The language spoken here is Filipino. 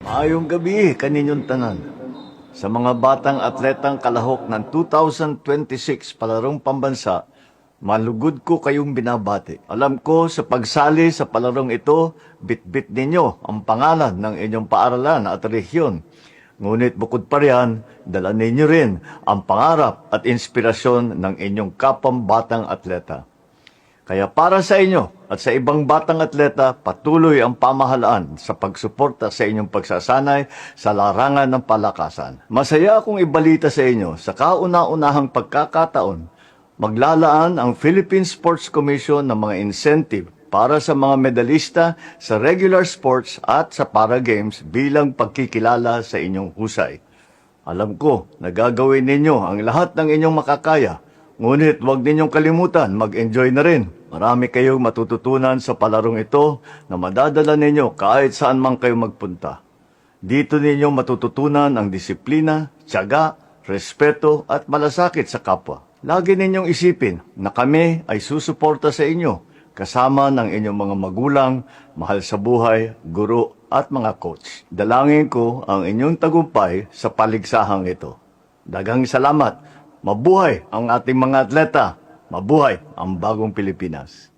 Maayong gabi kaninyong tanan. Sa mga batang atletang kalahok ng 2026 palarong pambansa, malugod ko kayong binabati. Alam ko sa pagsali sa palarong ito, bitbit ninyo ang pangalan ng inyong paaralan at rehiyon. Ngunit bukod pa riyan, dala ninyo rin ang pangarap at inspirasyon ng inyong kapang batang atleta. Kaya para sa inyo at sa ibang batang atleta, patuloy ang pamahalaan sa pagsuporta sa inyong pagsasanay sa larangan ng palakasan. Masaya akong ibalita sa inyo sa kauna-unahang pagkakataon, maglalaan ang Philippine Sports Commission ng mga incentive para sa mga medalista sa regular sports at sa para games bilang pagkikilala sa inyong husay. Alam ko na gagawin ninyo ang lahat ng inyong makakaya. Ngunit huwag ninyong kalimutan, mag-enjoy na rin. Marami kayong matututunan sa palarong ito na madadala ninyo kahit saan man kayo magpunta. Dito ninyong matututunan ang disiplina, tiyaga, respeto at malasakit sa kapwa. Lagi ninyong isipin na kami ay susuporta sa inyo kasama ng inyong mga magulang, mahal sa buhay, guro at mga coach. Dalangin ko ang inyong tagumpay sa paligsahang ito. Daghang salamat. Mabuhay ang ating mga atleta. Mabuhay ang bagong Pilipinas.